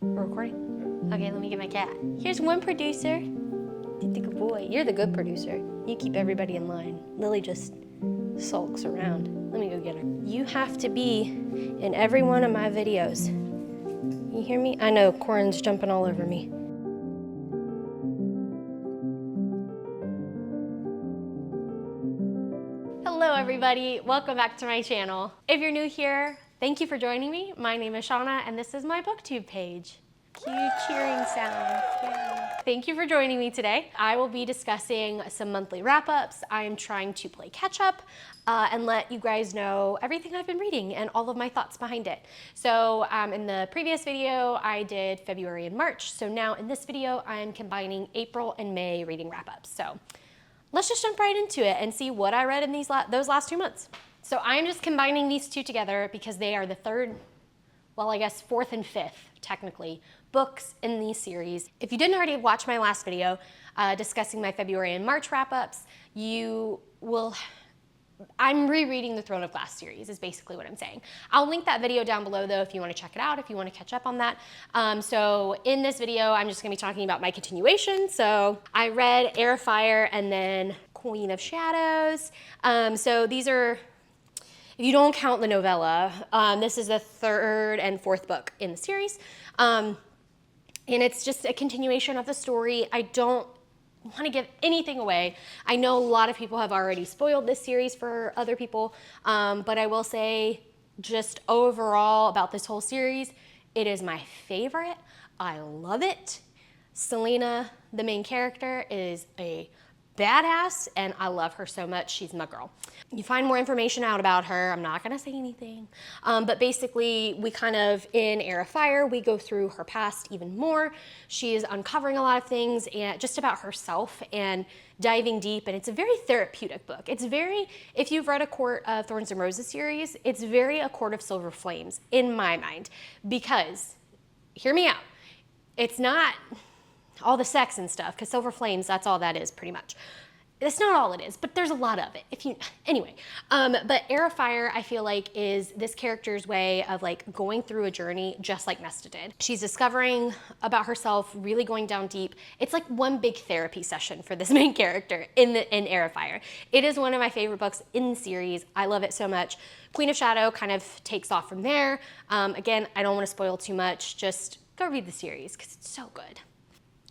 We're recording? Okay, let me get my cat. Here's one producer. You're the good boy. You're the good producer. You keep everybody in line. Lily just sulks around. Let me go get her. You have to be in every one of my videos. You hear me? I know, Corin's jumping all over me. Hello everybody, welcome back to my channel. If you're new here, thank you for joining me. My name is Shauna and this is my booktube page. Cute cheering sounds. Yay. Thank you for joining me today. I will be discussing some monthly wrap-ups. I am trying to play catch-up and let you guys know everything I've been reading and all of my thoughts behind it. So in the previous video, I did February and March. So now in this video, I'm combining April and May reading wrap-ups. So let's just jump right into it and see what I read in those last 2 months. So I'm just combining these two together because they are the third, well, I guess fourth and fifth, technically, books in these series. If you didn't already watch my last video discussing my February and March wrap-ups, I'm rereading the Throne of Glass series is basically what I'm saying. I'll link that video down below though if you want to check it out, if you want to catch up on that. So in this video, I'm just going to be talking about my continuation. So I read Heir, Fire, and then Queen of Shadows. So these are, if you don't count the novella, this is the third and fourth book in the series. And it's just a continuation of the story. I don't want to give anything away. I know a lot of people have already spoiled this series for other people, but I will say just overall about this whole series, it is my favorite. I love it. Selena, the main character, is a badass and I love her so much. She's my girl. You find more information out about her. I'm not gonna say anything, but basically we kind of, in Heir, Fire, we go through her past even more. She is uncovering a lot of things and just about herself and diving deep, and it's a very therapeutic book. It's very, if you've read A Court of Thorns and Roses series, it's very A Court of Silver Flames in my mind, because, hear me out, it's not all the sex and stuff, because Silver Flames, that's all that is pretty much. It's not all it is, but there's a lot of it. Anyway, but Heir, Fire, I feel like, is this character's way of like going through a journey just like Nesta did. She's discovering about herself, really going down deep. It's like one big therapy session for this main character in Heir, Fire. It is one of my favorite books in the series. I love it so much. Queen of Shadow kind of takes off from there. Again, I don't want to spoil too much. Just go read the series because it's so good.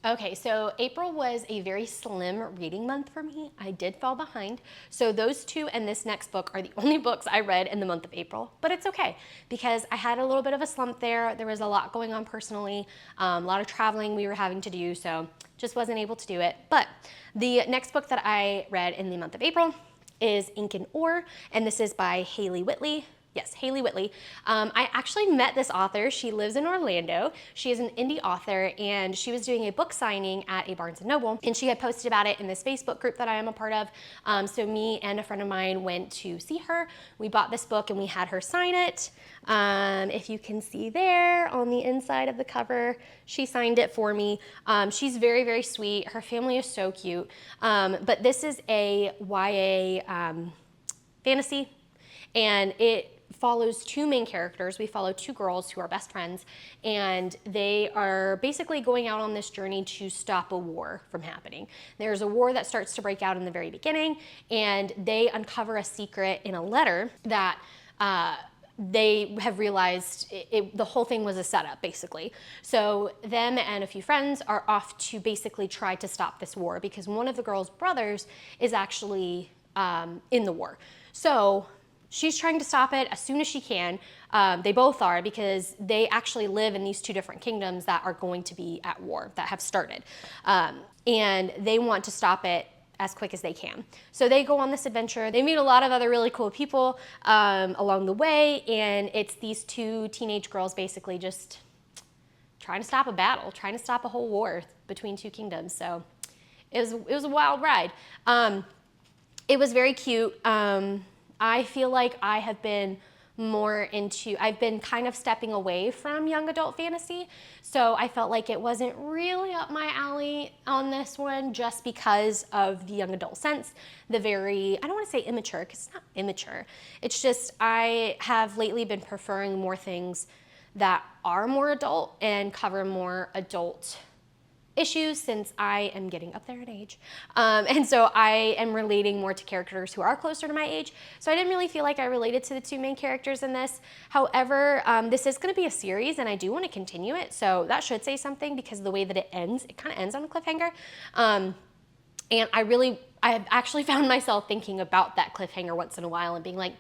Okay, so April was a very slim reading month for me. I did fall behind. So those two and this next book are the only books I read in the month of April, but it's okay because I had a little bit of a slump there. There was a lot going on personally, a lot of traveling we were having to do, so just wasn't able to do it. But the next book that I read in the month of April is Ink and Ore, and this is by Hayley Whiteley. Yes, Hayley Whiteley. I actually met this author. She lives in Orlando. She is an indie author and she was doing a book signing at a Barnes & Noble and she had posted about it in this Facebook group that I am a part of. So me and a friend of mine went to see her. We bought this book and we had her sign it. If you can see there on the inside of the cover, she signed it for me. She's very, very sweet. Her family is so cute. But this is a YA fantasy and it follows two main characters. We follow two girls who are best friends and they are basically going out on this journey to stop a war from happening. There's a war that starts to break out in the very beginning and they uncover a secret in a letter that they have realized the whole thing was a setup, basically. So them and a few friends are off to basically try to stop this war because one of the girls' brothers is actually in the war. So she's trying to stop it as soon as she can. They both are because they actually live in these two different kingdoms that are going to be at war, that have started. And they want to stop it as quick as they can. So they go on this adventure. They meet a lot of other really cool people along the way, and it's these two teenage girls basically just trying to stop a battle, trying to stop a whole war between two kingdoms. So it was a wild ride. It was very cute. I feel like I have been I've been kind of stepping away from young adult fantasy, so I felt like it wasn't really up my alley on this one just because of the young adult sense, the very, I don't want to say immature, because it's not immature, it's just I have lately been preferring more things that are more adult and cover more adult issues, since I am getting up there in age. And so I am relating more to characters who are closer to my age. So I didn't really feel like I related to the two main characters in this. However, this is going to be a series and I do want to continue it. So that should say something, because the way that it ends, it kind of ends on a cliffhanger. And I have actually found myself thinking about that cliffhanger once in a while and being like,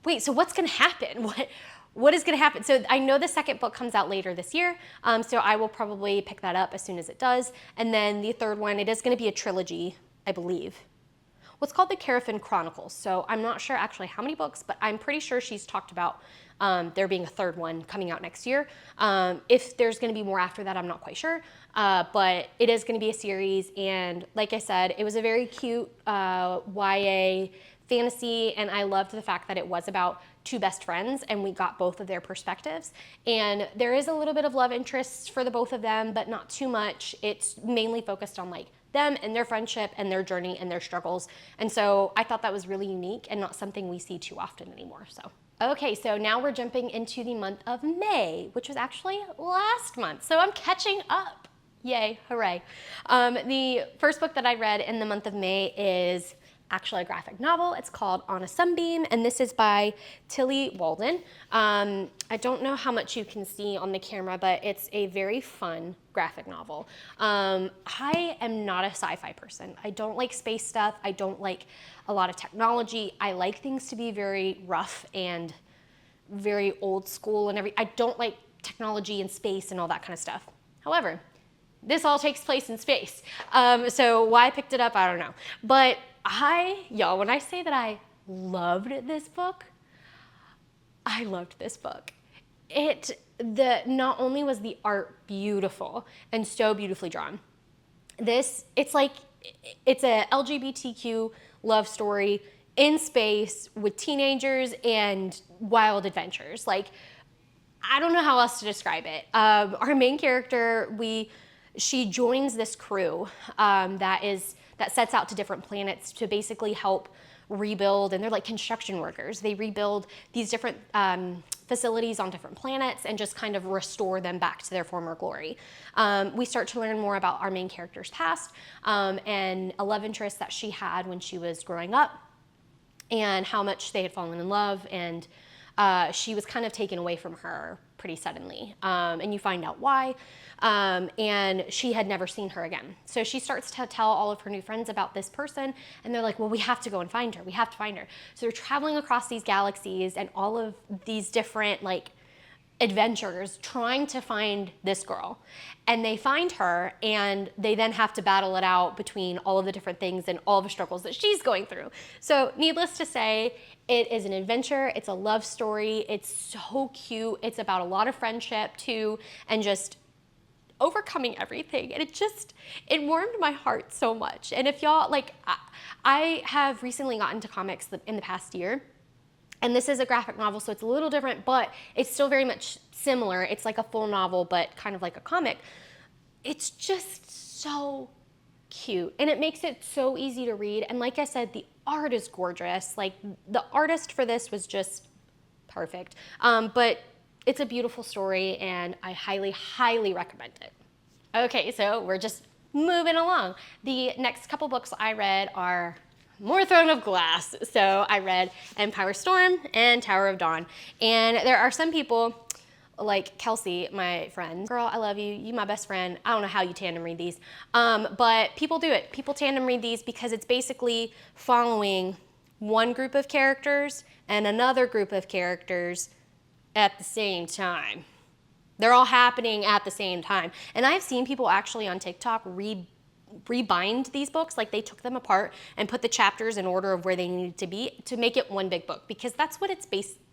wait, so what's going to happen? What is going to happen? So I know the second book comes out later this year, so I will probably pick that up as soon as it does. And then the third one, it is going to be a trilogy, I believe. What's called the Caravan Chronicles. So I'm not sure actually how many books, but I'm pretty sure she's talked about there being a third one coming out next year. If there's going to be more after that, I'm not quite sure, but it is going to be a series. And like I said, it was a very cute YA fantasy, and I loved the fact that it was about two best friends and we got both of their perspectives. And there is a little bit of love interest for the both of them, but not too much. It's mainly focused on like them and their friendship and their journey and their struggles. And so I thought that was really unique and not something we see too often anymore. So okay, so now we're jumping into the month of May, which was actually last month. So I'm catching up. Yay, hooray. The first book that I read in the month of May is actually a graphic novel. It's called On a Sunbeam, and this is by Tillie Walden. I don't know how much you can see on the camera, but it's a very fun graphic novel. I am not a sci-fi person. I don't like space stuff. I don't like a lot of technology. I like things to be very rough and very old school and I don't like technology and space and all that kind of stuff. However, this all takes place in space. So why I picked it up, I don't know. But y'all, when I say that I loved this book, I loved this book. Not only was the art beautiful and so beautifully drawn, it's a LGBTQ love story in space with teenagers and wild adventures. Like, I don't know how else to describe it. Our main character, she joins this crew that sets out to different planets to basically help rebuild, and they're like construction workers. They rebuild these different facilities on different planets and just kind of restore them back to their former glory. We start to learn more about our main character's past and a love interest that she had when she was growing up and how much they had fallen in love, and she was kind of taken away from her pretty suddenly, and you find out why. And she had never seen her again. So she starts to tell all of her new friends about this person, and they're like, well, we have to go and find her. We have to find her. So they're traveling across these galaxies and all of these different like adventures trying to find this girl. And they find her, and they then have to battle it out between all of the different things and all the struggles that she's going through. So needless to say, it is an adventure. It's a love story. It's so cute. It's about a lot of friendship too, and just overcoming everything. And it warmed my heart so much. And if y'all, like, I have recently gotten into comics in the past year, and this is a graphic novel, so it's a little different, but it's still very much similar. It's like a full novel, but kind of like a comic. It's just so cute, and it makes it so easy to read. And like I said, the art is gorgeous. Like, the artist for this was just perfect. But it's a beautiful story, and I highly, highly recommend it. Okay, so we're just moving along. The next couple books I read are more Throne of Glass. So I read Empire Storm and Tower of Dawn. And there are some people, like Kelsey, my friend, girl, I love you, you my best friend. I don't know how you tandem read these, but people do it. People tandem read these because it's basically following one group of characters and another group of characters at the same time. They're all happening at the same time. And I've seen people actually on TikTok rebind these books. Like, they took them apart and put the chapters in order of where they needed to be to make it one big book, because that's what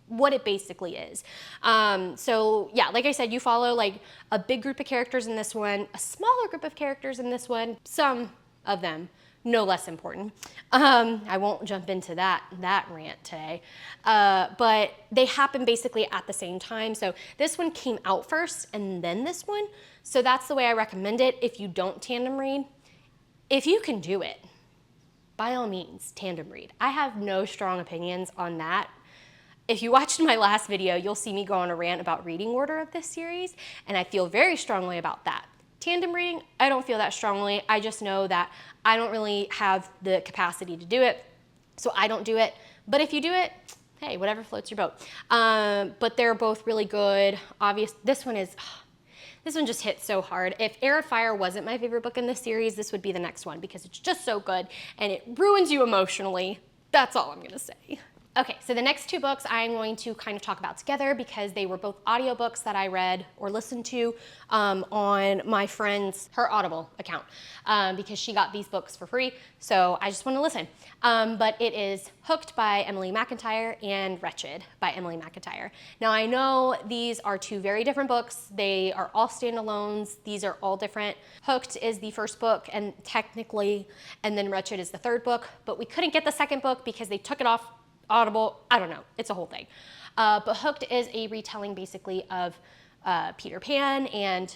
what it basically is. So yeah, like I said, you follow like a big group of characters in this one, a smaller group of characters in this one, some of them no less important. I won't jump into that rant today, but they happen basically at the same time. So this one came out first and then this one. So that's the way I recommend it if you don't tandem read. If you can do it, by all means, tandem read. I have no strong opinions on that. if you watched my last video, you'll see me go on a rant about reading order of this series, and I feel very strongly about that. Tandem reading, I don't feel that strongly. I just know that I don't really have the capacity to do it, so I don't do it. But if you do it, hey, whatever floats your boat. But they're both really good. This one just hits so hard. If Heir of Fire wasn't my favorite book in this series, this would be the next one because it's just so good and it ruins you emotionally. That's all I'm gonna say. Okay, so the next two books I'm going to kind of talk about together because they were both audiobooks that I read or listened to on my friend's, her Audible account because she got these books for free, so I just want to listen. But it is Hooked by Emily McIntire and Wretched by Emily McIntire. Now I know these are two very different books. They are all standalones. These are all different. Hooked is the first book and technically, and then Wretched is the third book, but we couldn't get the second book because they took it off Audible. I don't know, it's a whole thing. But Hooked is a retelling basically of Peter Pan and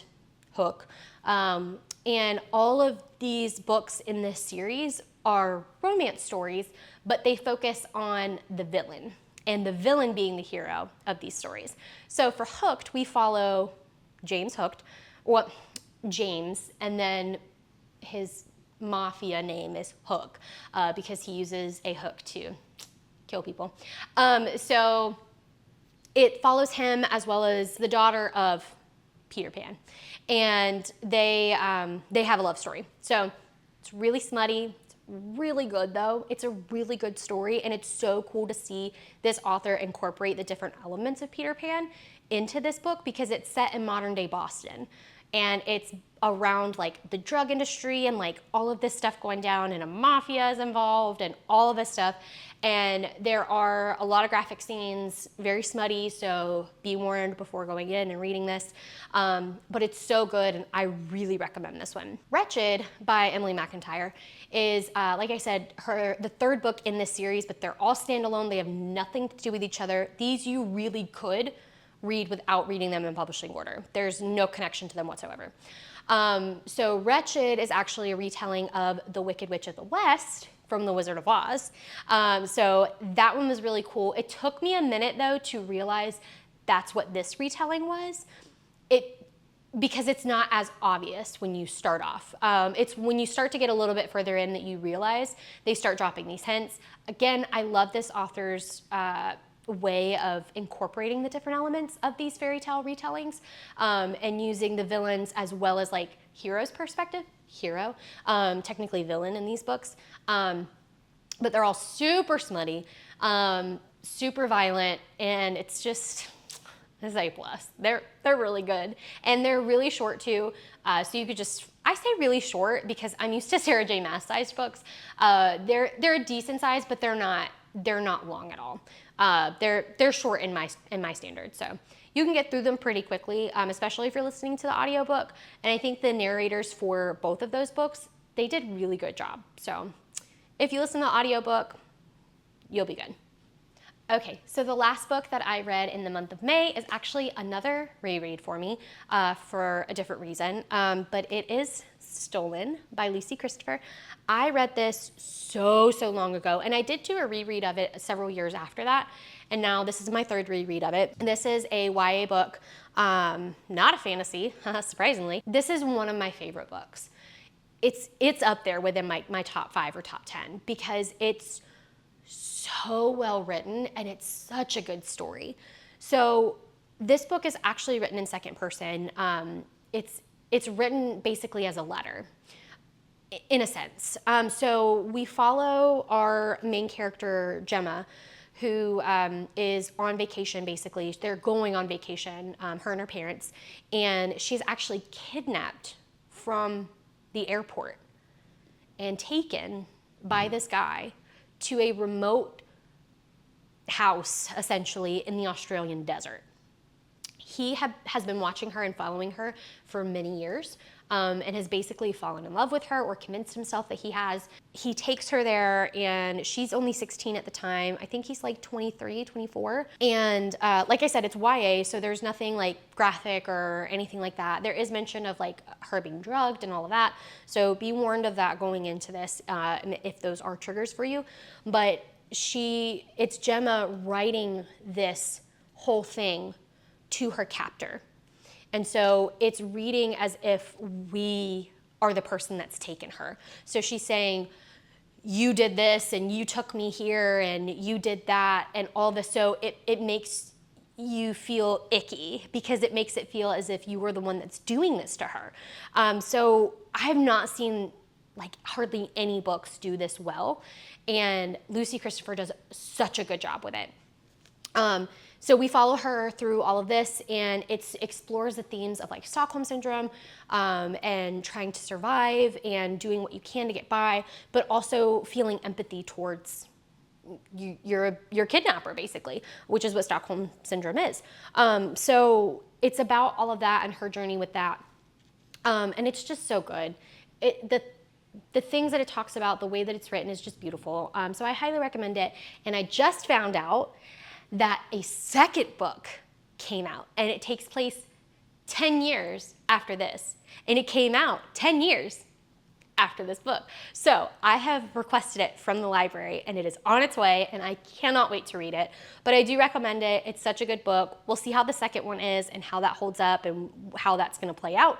Hook. And all of these books in this series are romance stories, but they focus on the villain, and the villain being the hero of these stories. So for Hooked, we follow James Hooked, James, and then his mafia name is Hook, because he uses a hook to kill people. So it follows him as well as the daughter of Peter Pan. And they have a love story. So it's really smutty, it's really good though. It's a really good story and it's so cool to see this author incorporate the different elements of Peter Pan into this book because it's set in modern day Boston. And it's around like the drug industry and like all of this stuff going down and a mafia is involved and all of this stuff. And there are a lot of graphic scenes, very smutty, so be warned before going in and reading this. But it's so good and I really recommend this one. Wretched by Emily McIntire is, like I said, the third book in this series, but they're all standalone. They have nothing to do with each other. These you really could read without reading them in publishing order. There's no connection to them whatsoever. So Wretched is actually a retelling of The Wicked Witch of the West from The Wizard of Oz. So that one was really cool. It took me a minute though to realize that's what this retelling was. Because it's not as obvious when you start off. It's when you start to get a little bit further in that you realize they start dropping these hints. Again, I love this author's way of incorporating the different elements of these fairy tale retellings and using the villains as well as like hero's perspective, technically villain in these books, but they're all super smutty, super violent, and it's just, it's A+. They're really good, and they're really short too, so you could just, I say really short because I'm used to Sarah J. Maas sized books. They're a decent size, but they're not long at all. They're short in my standards, so you can get through them pretty quickly, especially if you're listening to the audiobook. And I think the narrators for both of those books, they did a really good job. So if you listen to the audiobook, you'll be good. Okay, so the last book that I read in the month of May is actually another reread for me for a different reason, but it is Stolen by Lucy Christopher. I read this so long ago, and I did do a reread of it several years after that, and now this is my third reread of it. This is a YA book, not a fantasy, surprisingly. This is one of my favorite books. It's up there within my top 5 or top 10 because it's so well written and it's such a good story. So this book is actually written in second person. It's written basically as a letter, in a sense. So we follow our main character, Gemma, who is on vacation, basically. They're going on vacation, her and her parents, and she's actually kidnapped from the airport and taken by this guy to a remote house, essentially, in the Australian desert. He has been watching her and following her for many years and has basically fallen in love with her or convinced himself that he has. He takes her there and she's only 16 at the time. I think he's like 23, 24. And like I said, it's YA, so there's nothing like graphic or anything like that. There is mention of like her being drugged and all of that. So be warned of that going into this if those are triggers for you. But it's Gemma writing this whole thing to her captor. And so it's reading as if we are the person that's taken her. So she's saying, you did this and you took me here and you did that and all this. So it makes you feel icky because it makes it feel as if you were the one that's doing this to her. So I have not seen like hardly any books do this well. And Lucy Christopher does such a good job with it. So we follow her through all of this, and it explores the themes of like Stockholm Syndrome and trying to survive and doing what you can to get by, but also feeling empathy towards your kidnapper, basically, which is what Stockholm Syndrome is. So it's about all of that and her journey with that. And it's just so good. The things that it talks about, the way that it's written is just beautiful. So I highly recommend it. And I just found out that a second book came out, and it takes place 10 years after this. And it came out 10 years after this book. So I have requested it from the library, and it is on its way, and I cannot wait to read it. But I do recommend it. It's such a good book. We'll see how the second one is and how that holds up and how that's gonna play out.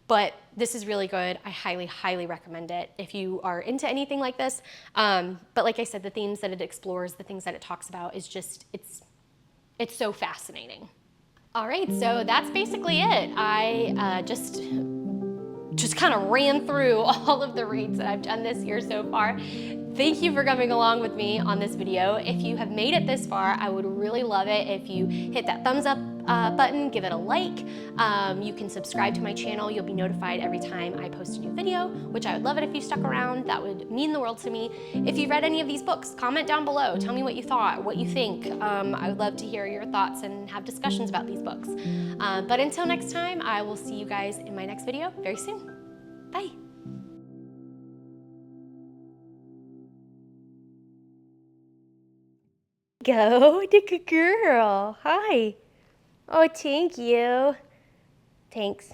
But this is really good. I highly, highly recommend it if you are into anything like this. But like I said, the themes that it explores, the things that it talks about is just, it's so fascinating. All right, so that's basically it. I just kind of ran through all of the reads that I've done this year so far. Thank you for coming along with me on this video. If you have made it this far, I would really love it if you hit that thumbs up button, give it a like. You can subscribe to my channel. You'll be notified every time I post a new video, which I would love it if you stuck around. That would mean the world to me. If you've read any of these books, comment down below. Tell me what you thought, what you think. I would love to hear your thoughts and have discussions about these books. But until next time, I will see you guys in my next video very soon. Bye. Go, good girl. Hi. Oh, thank you. Thanks.